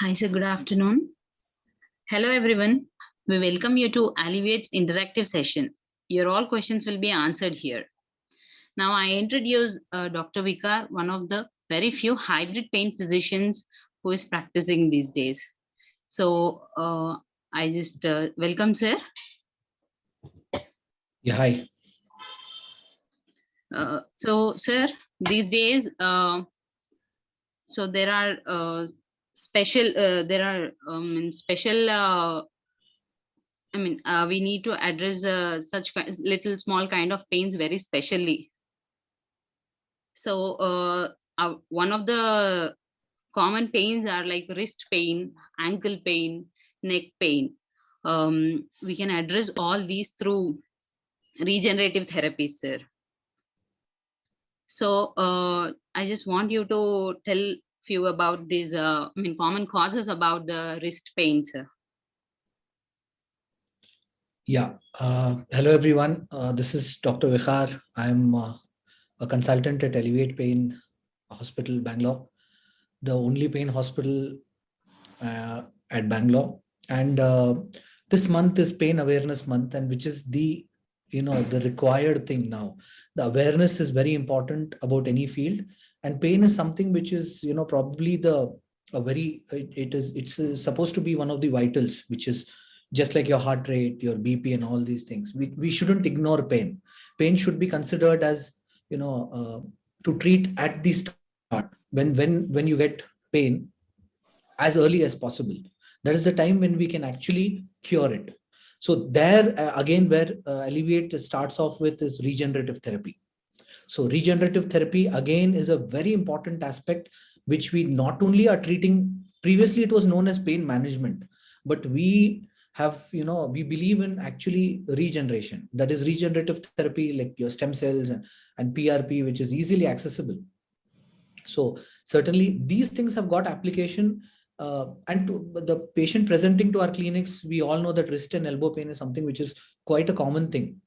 Hi, sir. Good afternoon. Hello, everyone. We welcome you to Alleviate's interactive session. Your all questions will be answered here. Now, I introduce Dr. Wiquar, one of the very few hybrid pain physicians who is practicing these days. So, I just welcome, sir. Yeah, hi. So, sir, these days, so there are special, we need to address such little small kind of pains very specially. So, one of the common pains are like wrist pain, ankle pain, neck pain. We can address all these through regenerative therapy, sir. So, I just want you to tell few about these, common causes about the wrist pain, sir. Yeah. Hello, everyone. This is Dr. Wiquar. I'm a consultant at Alleviate Pain Hospital, Bangalore, the only pain hospital at Bangalore. And this month is Pain Awareness Month, and which is the required thing now. The awareness is very important about any field, and pain is something which is probably it's supposed to be one of the vitals, which is just like your heart rate, your BP, and all these things. We shouldn't ignore pain. Pain should be considered as to treat at the start when you get pain as early as possible. That is the time when we can actually cure it. So there again, where Alleviate starts off with is regenerative therapy. So regenerative therapy again is a very important aspect, which we not only are treating. Previously it was known as pain management, but we have, we believe in actually regeneration. That is regenerative therapy, like your stem cells and PRP, which is easily accessible. So certainly these things have got application. And to the patient presenting to our clinics, we all know that wrist and elbow pain is something which is quite a common thing,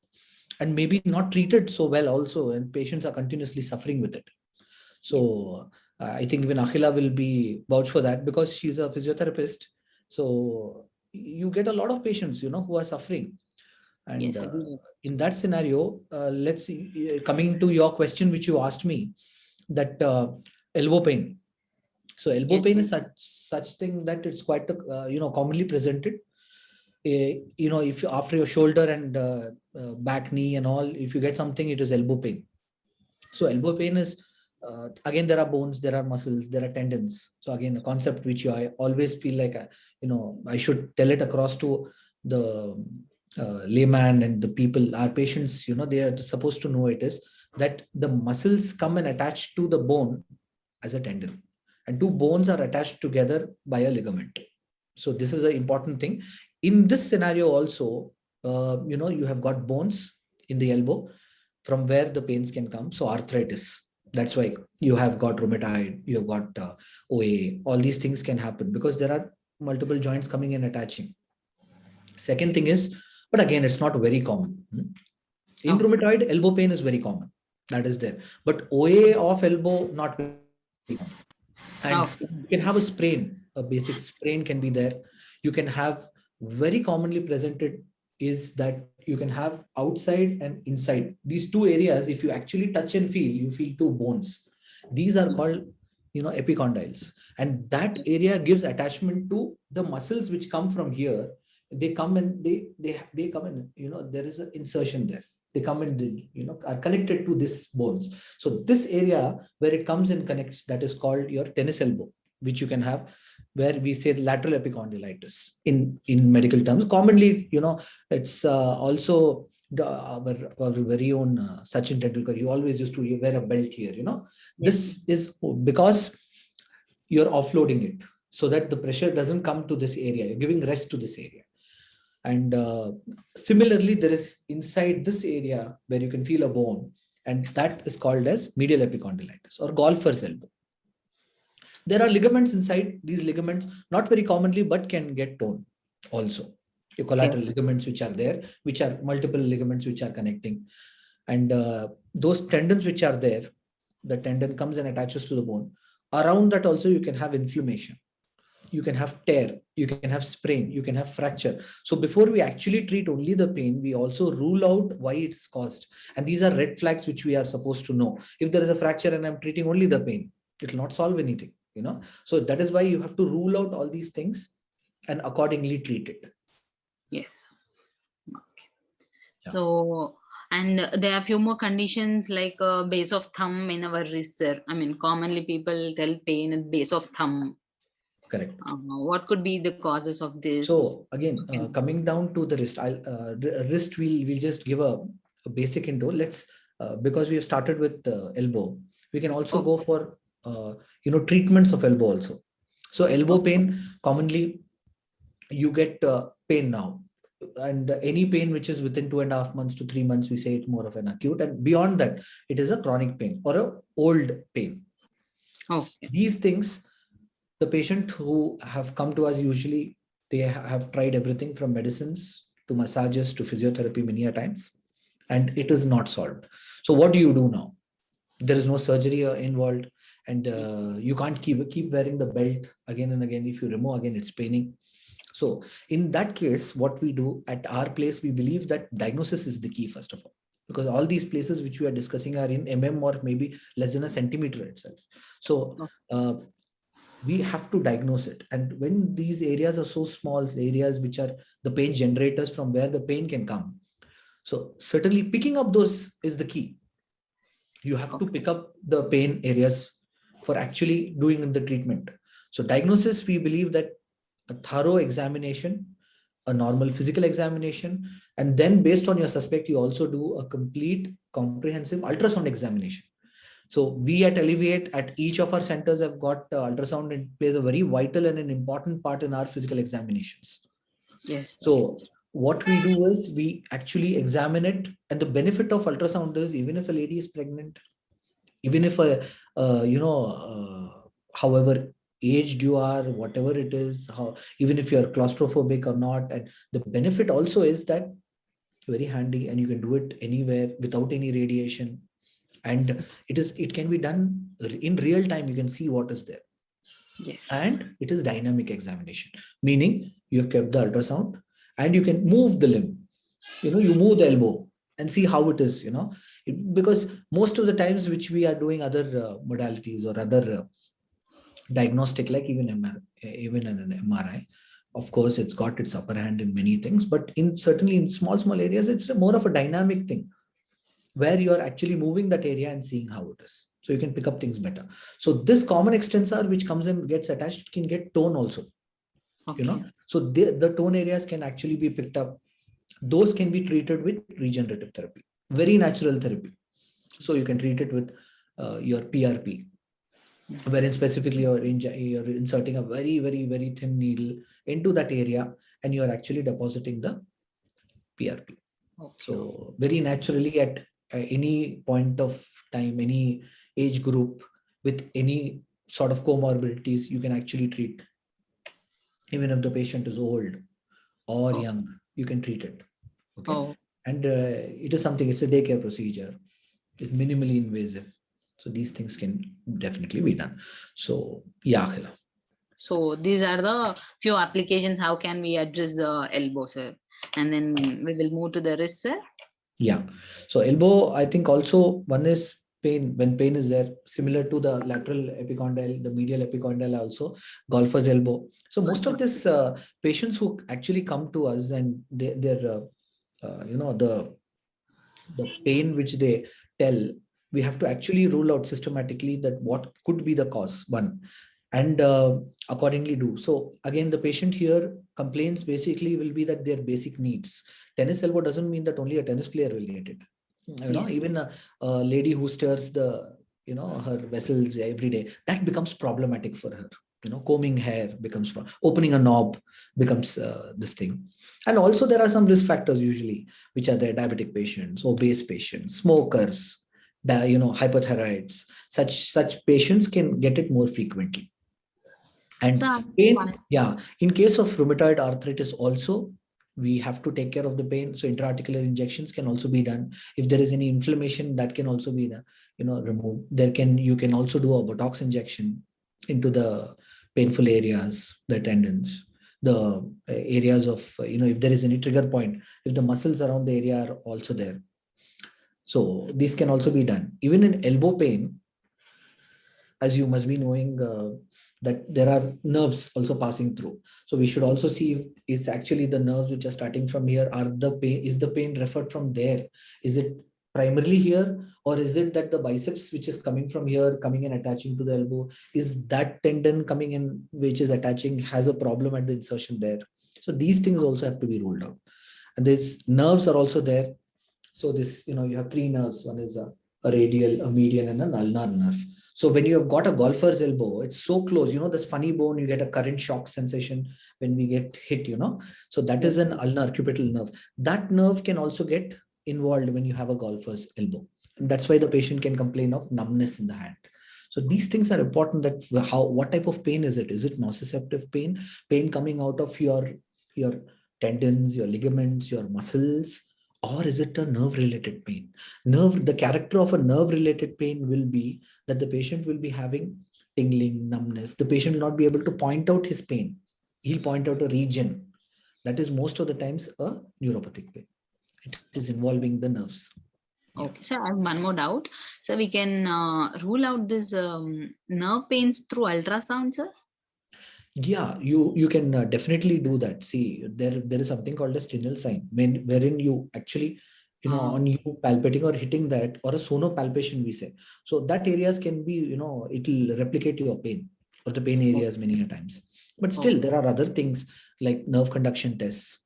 and maybe not treated so well also, and patients are continuously suffering with it. So I think even Akhila will be vouch for that, because she's a physiotherapist. So you get a lot of patients, who are suffering. And Yes, in that scenario, let's see, coming to your question, which you asked me, that elbow pain. So elbow yes, pain is such thing that it's quite commonly presented. If you, after your shoulder and back, knee, and all, if you get something, it is elbow pain. So elbow pain is again, there are bones, there are muscles, there are tendons. So again, a concept which I always feel like I should tell it across to the layman and the people, our patients. They are supposed to know it is that the muscles come and attach to the bone as a tendon, and two bones are attached together by a ligament. So this is an important thing. In this scenario also, you have got bones in the elbow from where the pains can come. So arthritis, that's why you have got rheumatoid, you have got OA. All these things can happen because there are multiple joints coming and attaching. Second thing is, but again, it's not very common. In rheumatoid, elbow pain is very common. That is there. But OA of elbow, not very common. And you can have a sprain, a basic sprain can be there. You can have, very commonly presented is that you can have outside and inside. These two areas, if you actually touch and feel, you feel two bones. These are called, epicondyles. And that area gives attachment to the muscles which come from here. They come and they come and, there is an insertion there. They come and are connected to this bones. So this area where it comes and connects, that is called your tennis elbow, which you can have, where we say lateral epicondylitis in medical terms. Commonly, it's also our very own Sachin Tendulkar. He always used to wear a belt here. This is because you're offloading it so that the pressure doesn't come to this area. You're giving rest to this area. And similarly, there is inside this area where you can feel a bone, and that is called as medial epicondylitis or golfer's elbow. There are ligaments inside. These ligaments, not very commonly, but can get torn also. Your collateral ligaments, which are there, which are multiple ligaments which are connecting. And those tendons which are there, the tendon comes and attaches to the bone. Around that also, you can have inflammation. you can have tear, you can have sprain, you can have fracture. So before we actually treat only the pain, we also rule out why it's caused. And these are red flags which we are supposed to know. If there is a fracture and I'm treating only the pain, it will not solve anything, So that is why you have to rule out all these things and accordingly treat it. Yes. Okay. Yeah. So, and there are few more conditions like base of thumb in our wrist, sir. I mean, commonly people tell pain at base of thumb. Correct. What could be the causes of this? So again, coming down to the wrist, wrist we'll just give a basic intro. Let's because we have started with elbow, we can also go for treatments of elbow also. So elbow pain, commonly you get pain now, and any pain which is within 2.5 months to 3 months, we say it's more of an acute, and beyond that, it is a chronic pain or a old pain. Okay. These things, the patient who have come to us, usually they have tried everything from medicines to massages to physiotherapy many a times, and it is not solved. So what do you do now? There is no surgery involved, and you can't keep wearing the belt again and again. If you remove again, it's paining. So in that case, what we do at our place, we believe that diagnosis is the key, first of all, because all these places which we are discussing are in or maybe less than a centimeter itself. So we have to diagnose it. And when these areas are so small, areas which are the pain generators from where the pain can come, so certainly picking up those is the key. You have to pick up the pain areas for actually doing the treatment. So diagnosis, we believe that a thorough examination, a normal physical examination, and then based on your suspect, you also do a complete comprehensive ultrasound examination. So we at Alleviate, at each of our centers, have got ultrasound. It plays a very vital and an important part in our physical examinations. Yes. So what we do is we actually examine it, and the benefit of ultrasound is, even if a lady is pregnant, even if however aged you are, whatever it is, even if you're claustrophobic or not, and the benefit also is that very handy, and you can do it anywhere without any radiation, and it can be done in real time. You can see what is there. Yes. And it is dynamic examination, meaning you have kept the ultrasound and you can move the limb, you move the elbow and see how it is, because most of the times which we are doing other modalities or other diagnostic, like even even an MRI, of course it's got its upper hand in many things, but certainly in small areas, it's more of a dynamic thing where you are actually moving that area and seeing how it is. So you can pick up things better. So this common extensor which comes and gets attached can get tone also, so the tone areas can actually be picked up. Those can be treated with regenerative therapy, very natural therapy. So you can treat it with your PRP, wherein specifically you're inserting a very, very, very thin needle into that area, and you're actually depositing the PRP. So very naturally, at any point of time, any age group with any sort of comorbidities, you can actually treat. Even if the patient is old or young, you can treat it. Okay. And it is something, it's a daycare procedure. It's minimally invasive. So these things can definitely be done. So yeah, Akhila. So these are the few applications. How can we address the elbow, sir? And then we will move to the wrist, sir. Yeah. So elbow, I think also one is pain. When pain is there, similar to the lateral epicondyle, the medial epicondyle also, golfer's elbow. So most of these patients who actually come to us, and they're the pain which they tell, we have to actually rule out systematically that what could be the cause, one, and accordingly do. So again, the patient here complaints basically will be that their basic needs. Tennis elbow doesn't mean that only a tennis player will get it. Even a lady who stirs the, her vessels every day, that becomes problematic for her. Combing hair becomes, opening a knob becomes this thing. And also there are some risk factors usually, which are there: diabetic patients, obese patients, smokers, hypothyroids. Such patients can get it more frequently. And pain, in case of rheumatoid arthritis also, we have to take care of the pain. So intraarticular injections can also be done. If there is any inflammation, that can also be removed. You can also do a Botox injection into the painful areas, the tendons, the areas of, if there is any trigger point, if the muscles around the area are also there. So this can also be done. Even in elbow pain, as you must be knowing, that there are nerves also passing through. So we should also see if it's actually the nerves which are starting from here. Is the pain referred from there? Is it primarily here, or is it that the biceps which is coming from here, coming and attaching to the elbow, is that tendon coming in which is attaching, has a problem at the insertion there? So these things also have to be ruled out. And these nerves are also there. So this, you have three nerves. One is a radial, a median, and an ulnar nerve. So when you have got a golfer's elbow, it's so close, this funny bone, you get a current shock sensation when we get hit, So that is an ulnar cubital nerve. That nerve can also get involved when you have a golfer's elbow. And that's why the patient can complain of numbness in the hand. So these things are important, that what type of pain is it? Is it nociceptive pain coming out of your tendons, your ligaments, your muscles, or is it a nerve related pain? The character of a nerve related pain will be that the patient will be having tingling, numbness. The patient will not be able to point out his pain. He'll point out a region. That is most of the times a neuropathic pain. It is involving the nerves. Okay, so I have one more doubt. So we can rule out this nerve pains through ultrasound, sir? Yeah, you can definitely do that. See, there is something called a Stinel sign, wherein you actually, on you palpating or hitting that, or a sonopalpation we say. So that areas can be, it will replicate your pain or the pain areas many a times. But still, there are other things like nerve conduction tests.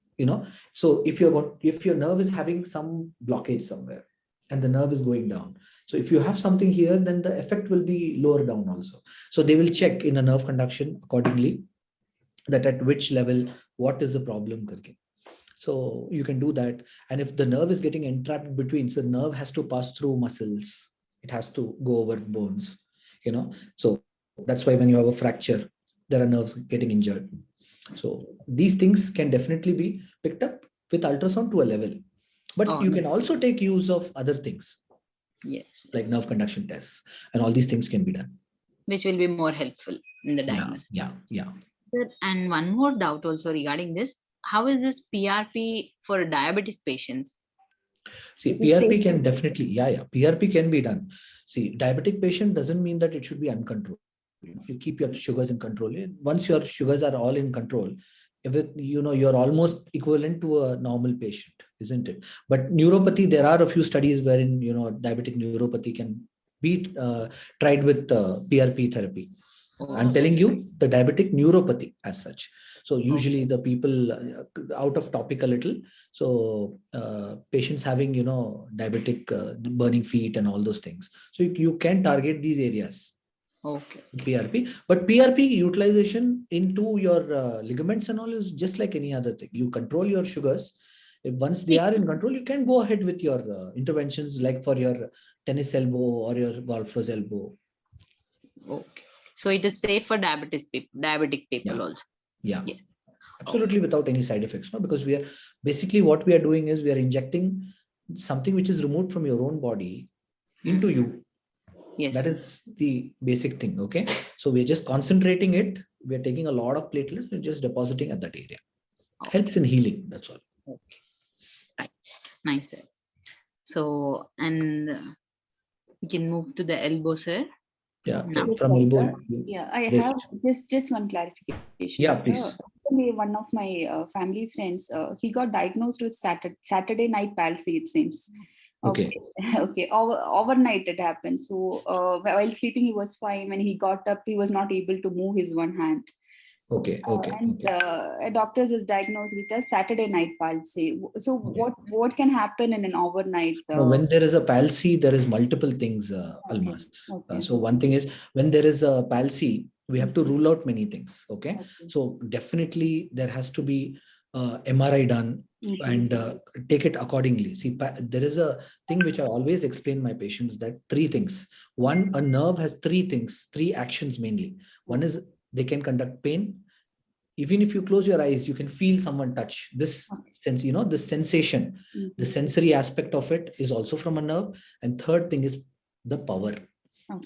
So if your nerve is having some blockage somewhere, and the nerve is going down. So if you have something here, then the effect will be lower down also. So they will check in a nerve conduction accordingly, that at which level, what is the problem. So you can do that. And if the nerve is getting entrapped between, so the nerve has to pass through muscles. It has to go over bones, So that's why when you have a fracture, there are nerves getting injured. So these things can definitely be picked up with ultrasound to a level. But you can also take use of other things. Yes. Like nerve conduction tests, and all these things can be done. Which will be more helpful in the diagnosis. Yeah. Sir, and one more doubt also regarding this. How is this PRP for diabetes patients? See, PRP can definitely, PRP can be done. See, diabetic patient doesn't mean that it should be uncontrolled. You keep your sugars in control. Once your sugars are all in control, you're almost equivalent to a normal patient, isn't it? But neuropathy, there are a few studies wherein, diabetic neuropathy can be tried with PRP therapy. I'm telling you the diabetic neuropathy as such. So usually the people, out of topic a little. So patients having, diabetic burning feet and all those things. So you can target these areas. Okay. PRP, but PRP utilization into your ligaments and all is just like any other thing. You control your sugars. Once they are in control, you can go ahead with your interventions, like for your tennis elbow or your golfer's elbow. Okay. So it is safe for diabetic people also. Yeah. Absolutely, without any side effects, no? Because what we are doing is we are injecting something which is removed from your own body into you. Yes. That is the basic thing. Okay. So we're just concentrating it. We're taking a lot of platelets and just depositing at that area. Helps in healing. That's all. Okay. Right. Nice, sir. So, and we can move to the elbow, sir. Yeah. From elbow. Yeah. I have just one clarification. Yeah, please. One of my family friends, he got diagnosed with Saturday night palsy, it seems. Okay. Overnight it happened. So while sleeping, he was fine. When he got up, he was not able to move his one hand. Okay. A doctor has diagnosed it as Saturday night palsy. So what can happen in an overnight? When there is a palsy, there is multiple things, Almas. So one thing is, when there is a palsy, we have to rule out many things. Okay. So definitely there has to be MRI done and take it accordingly. See, there is a thing which I always explain my patients, that three things. One, a nerve has three actions mainly. One is they can conduct pain. Even if you close your eyes, you can feel someone touch. This sense, the sensation, the sensory aspect of it is also from a nerve. And third thing is the power.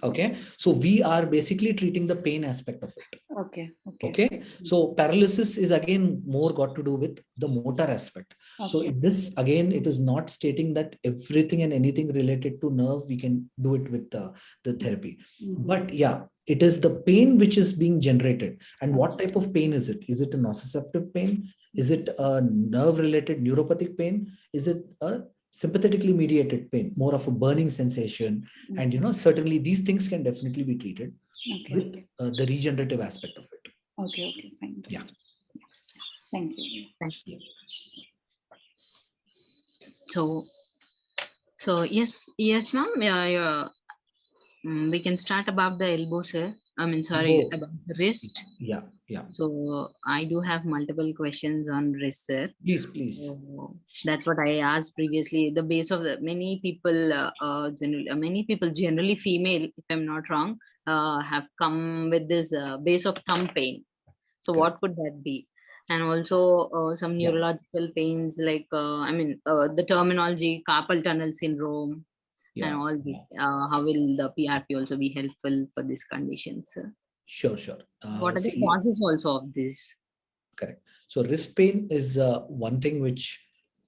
Okay. So we are basically treating the pain aspect of it. Okay. Okay. So paralysis is again more got to do with the motor aspect. So this again, it is not stating that everything and anything related to nerve, we can do it with the therapy. But yeah, it is the pain which is being generated. And what type of pain is it? Is it a nociceptive pain? Is it a nerve related neuropathic pain? Is it a sympathetically mediated pain, more of a burning sensation? And certainly these things can definitely be treated with the regenerative aspect of it. Okay, fine. Yeah. Thank you. So yes, ma'am. We can start about the elbow, sir. About the wrist. Yeah. So I do have multiple questions on wrist, sir. Please. So that's what I asked previously. The base of the many people, generally female, if I'm not wrong, have come with this base of thumb pain. So what could that be? And also some neurological pains like the terminology carpal tunnel syndrome and all this. How will the PRP also be helpful for this condition, sir? Sure. What are the causes also of this? Correct. So wrist pain is one thing which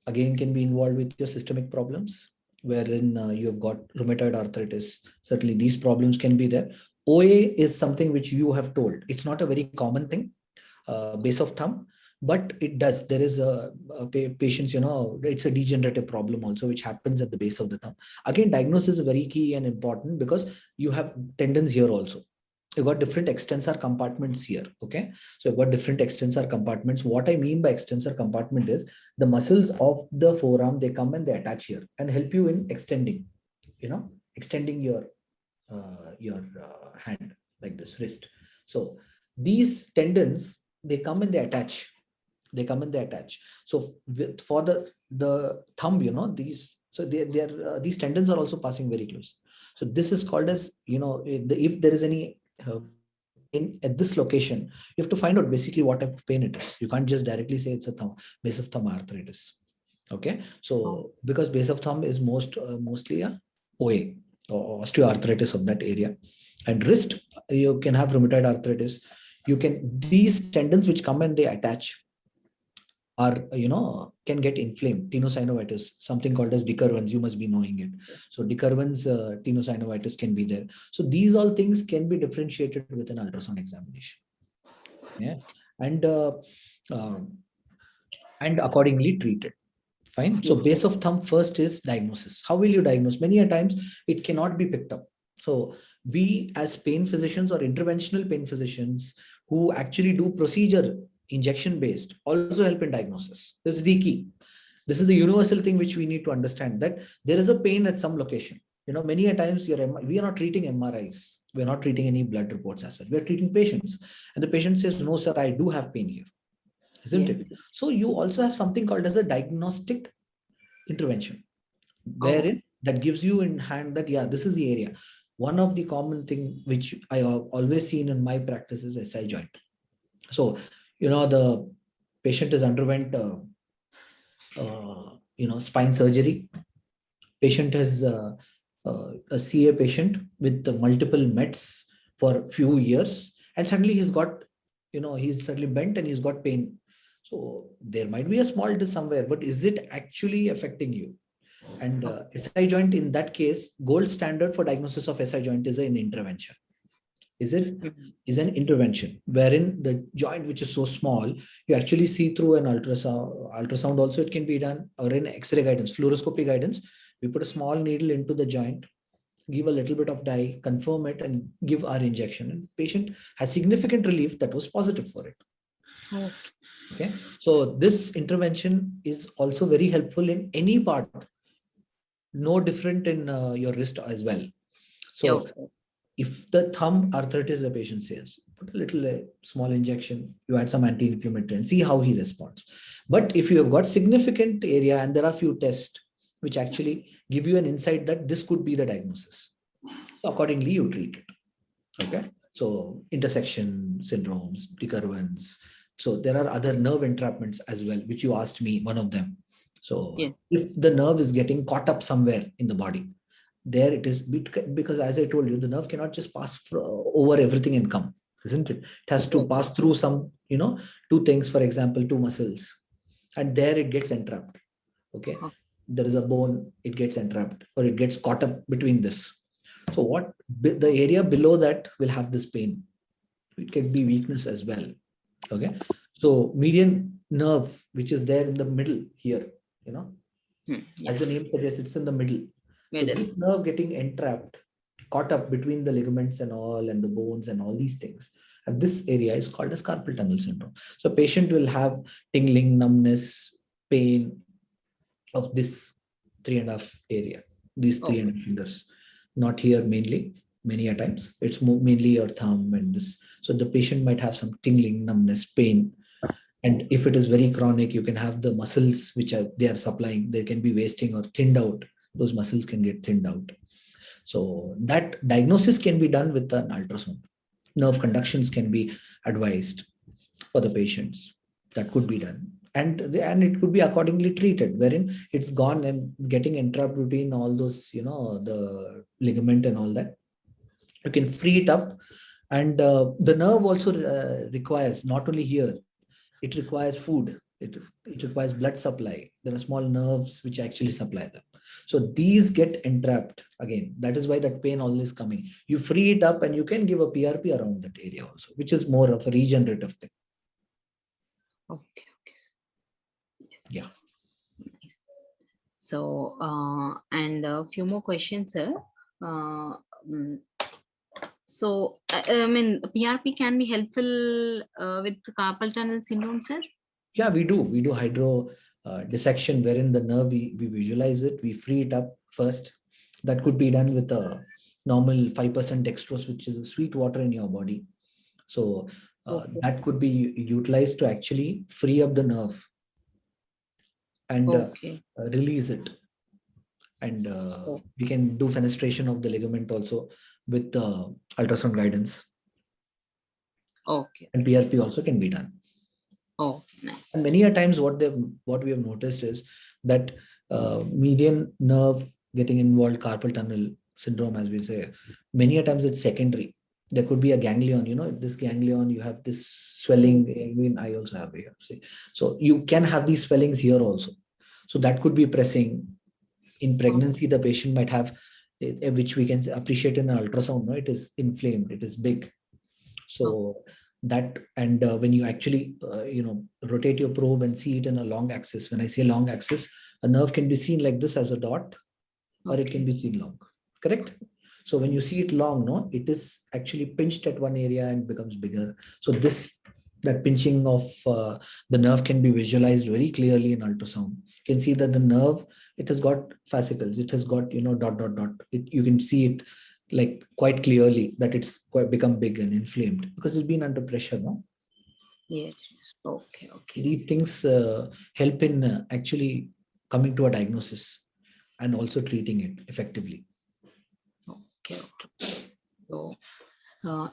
again can be involved with your systemic problems, wherein you have got rheumatoid arthritis. Certainly these problems can be there. OA is something which you have told. It's not a very common thing, base of thumb, but it does. There is a patients, it's a degenerative problem also, which happens at the base of the thumb. Again, diagnosis is very key and important because you have tendons here also. You've got different extensor compartments here. Okay. So you've got different extensor compartments. What I mean by extensor compartment is the muscles of the forearm, they come and they attach here and help you in extending your hand like this, wrist. So these tendons, they come and they attach. So for the thumb, these tendons are also passing very close. So this is called as, if there is any pain at this location, you have to find out basically what type of pain it is. You can't just directly say it's a base of thumb arthritis. Okay. So because base of thumb is mostly a OA or osteoarthritis of that area. And wrist, you can have rheumatoid arthritis. These tendons which come and they attach are, can get inflamed. Tenosynovitis, something called as Dickerwins, you must be knowing it. So Dickerwins, tenosynovitis can be there. So these all things can be differentiated with an ultrasound examination. Yeah. And accordingly treated. Fine. So base of thumb first is diagnosis. How will you diagnose? Many a times it cannot be picked up. So we as pain physicians or interventional pain physicians who actually do procedure injection based also help in diagnosis. This is the key. This is the universal thing which we need to understand, that there is a pain at some location. Many a times we are not treating MRIs. We're not treating any blood reports as such. We're treating patients. And the patient says, no, sir, I do have pain here. Isn't it? So you also have something called as a diagnostic intervention, wherein that gives you in hand that, this is the area. One of the common thing which I have always seen in my practice is SI joint. So, the patient has underwent, spine surgery. Patient has a CA patient with multiple meds for a few years, and suddenly he's got, he's suddenly bent and he's got pain. So there might be a small disc somewhere, but is it actually affecting you? And SI joint, in that case, gold standard for diagnosis of SI joint is an intervention. Is an intervention wherein the joint, which is so small, you actually see through an ultrasound also it can be done, or in X-ray guidance, fluoroscopy guidance. We put a small needle into the joint, give a little bit of dye, confirm it, and give our injection. And patient has significant relief that was positive for it. Okay. So this intervention is also very helpful in any part, no different in your wrist as well. So if the thumb arthritis, the patient says, put a little small injection, you add some anti-inflammatory and see how he responds. But if you have got significant area and there are few tests which actually give you an insight that this could be the diagnosis, so accordingly you treat it. Okay. So intersection syndromes, Dickerwins. So there are other nerve entrapments as well, which you asked me, one of them. So if the nerve is getting caught up somewhere in the body, There it is, because as I told you, the nerve cannot just pass over everything and come, isn't it? It has to pass through some, two things, for example, two muscles, and there it gets entrapped. Okay. There is a bone, it gets entrapped, or it gets caught up between this. So the area below that will have this pain. It can be weakness as well. Okay. So median nerve, which is there in the middle here, as the name suggests, it's in the middle. So this nerve getting entrapped, caught up between the ligaments and all, and the bones and all these things. And this area is called as carpal tunnel syndrome. So patient will have tingling, numbness, pain of this 3.5 area, these 3.5 fingers. Not here mainly, many a times. It's mainly your thumb and this. So the patient might have some tingling, numbness, pain. And if it is very chronic, you can have the muscles which they are supplying, they can be wasting or thinned out. Those muscles can get thinned out. So that diagnosis can be done with an ultrasound. Nerve conductions can be advised for the patients. That could be done. And it could be accordingly treated, wherein it's gone and getting entrapped between all those, the ligament and all that. You can free it up. And the nerve also requires, not only here, it requires food. It requires blood supply. There are small nerves which actually supply them. So these get entrapped again. That is why that pain always coming. You free it up and you can give a PRP around that area also, which is more of a regenerative thing. Okay. Yes. Yeah. So, and a few more questions, sir. So, I mean, PRP can be helpful with carpal tunnel syndrome, sir? Yeah, we do. We do hydro dissection, wherein the nerve, we visualize it, we free it up first. That could be done with a normal 5% dextrose, which is a sweet water in your body. So that could be utilized to actually free up the nerve and release it. And we can do fenestration of the ligament also with ultrasound guidance. Okay. And PRP also can be done. Oh, nice. And many a times what we have noticed is that median nerve getting involved, carpal tunnel syndrome, as we say, many a times it's secondary. There could be a ganglion, this ganglion, you have this swelling. I mean, I also have here. See? So you can have these swellings here also. So that could be pressing. In pregnancy, the patient might have, which we can appreciate in an ultrasound, it is inflamed, it is big. So that, and when you actually, rotate your probe and see it in a long axis, when I say long axis, a nerve can be seen like this as a dot, or it can be seen long, correct? So when you see it long, it is actually pinched at one area and becomes bigger. So that pinching of the nerve can be visualized very clearly in ultrasound. You can see that the nerve, it has got fascicles, it has got, dot, dot, dot. You can see it like quite clearly that it's quite become big and inflamed because it's been under pressure, no? Yes. Okay. These things help in actually coming to a diagnosis and also treating it effectively. Okay. So,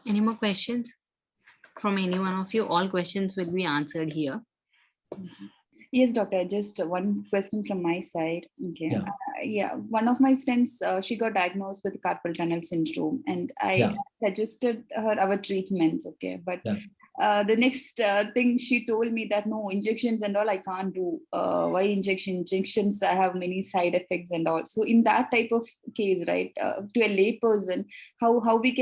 any more questions from any one of you? All questions will be answered here. Yes, doctor, just one question from my side. Okay. One of my friends, she got diagnosed with carpal tunnel syndrome, and I suggested her our treatments. Okay, but the next thing she told me that no, injections and all I can't do. Why injections? I have many side effects and all. So in that type of case, right, to a lay person, what we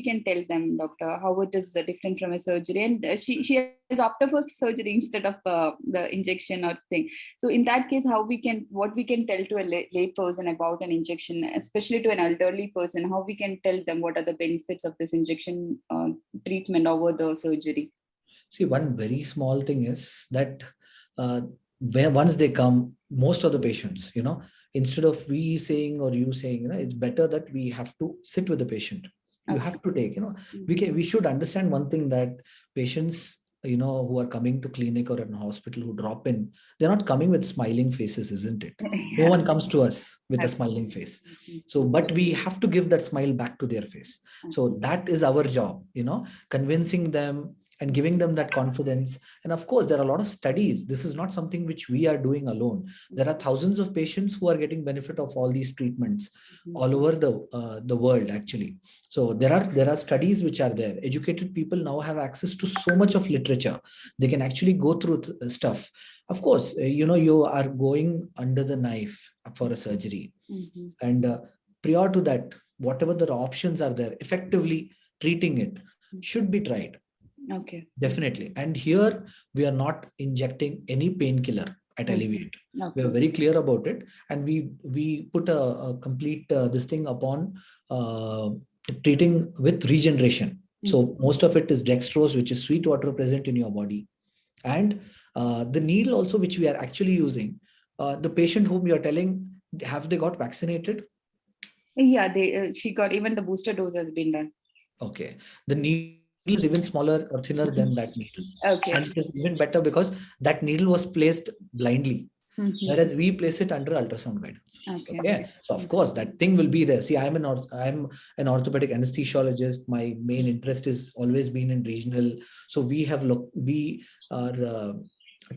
can tell them, doctor, how it is different from a surgery, and she has opted for surgery instead of the injection or thing. So in that case, what we can tell to a lay person about an injection, especially to an elderly person, how we can tell them what are the benefits of this injection treatment over the surgery? See, one very small thing is that once they come, most of the patients, instead of we saying or you saying, it's better that we have to sit with the patient. You have to take, we should understand one thing, that patients, who are coming to clinic or in hospital who drop in, they're not coming with smiling faces, isn't it? No one comes to us with a smiling face. So, but we have to give that smile back to their face. So that is our job, convincing them, and giving them that confidence. And of course, there are a lot of studies. This is not something which we are doing alone. There are thousands of patients who are getting benefit of all these treatments all over the world, actually. So there are studies which are there. Educated people now have access to so much of literature. They can actually go through stuff. Of course, you are going under the knife for a surgery. And prior to that, whatever the options are there, effectively treating it should be tried. Okay. Definitely. And here we are not injecting any painkiller at Alleviate. Okay. We are very clear about it. And we put a complete this thing upon treating with regeneration. So most of it is dextrose, which is sweet water present in your body. And the needle also, which we are actually using, the patient whom you are telling, have they got vaccinated? Yeah, she got, even the booster dose has been done. Okay. The needle is even smaller or thinner than that needle. Okay. And it is even better because that needle was placed blindly. Whereas we place it under ultrasound guidance. Okay. So of course that thing will be there. See, I'm an orthopedic anesthesiologist. My main interest is always been in regional. So we are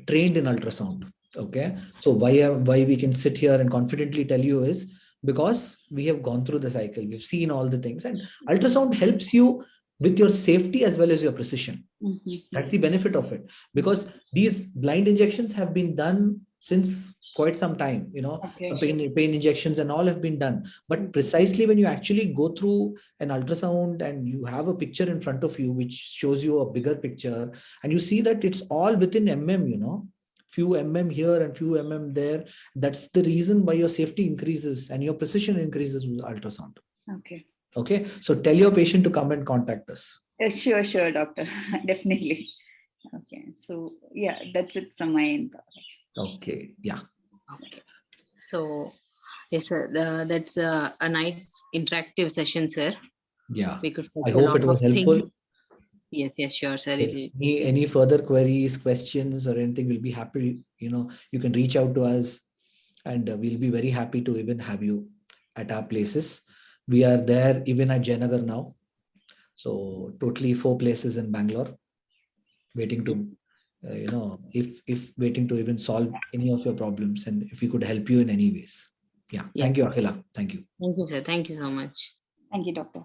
trained in ultrasound. Okay. So why we can sit here and confidently tell you is because we have gone through the cycle. We've seen all the things, and ultrasound helps you with your safety as well as your precision. That's the benefit of it, because these blind injections have been done since quite some time, some pain injections and all have been done. But precisely when you actually go through an ultrasound and you have a picture in front of you, which shows you a bigger picture, and you see that it's all within few here and few there. That's the reason why your safety increases and your precision increases with ultrasound. Okay. So tell your patient to come and contact us. Sure, doctor. Definitely. Okay. So yeah, that's it from my end. Okay. Yeah. Okay. So yes, sir. That's a nice interactive session, sir. Yeah. We could I hope it was helpful. Things. Yes, sure, sir. Any further queries, questions, or anything, we'll be happy. You can reach out to us, and we'll be very happy to even have you at our places. We are there even at Jayanagar now. So totally 4 places in Bangalore, waiting to, if waiting to even solve any of your problems, and if we could help you in any ways. Yeah. Thank you, Akhila. Thank you. Thank you, sir. Thank you so much. Thank you, doctor.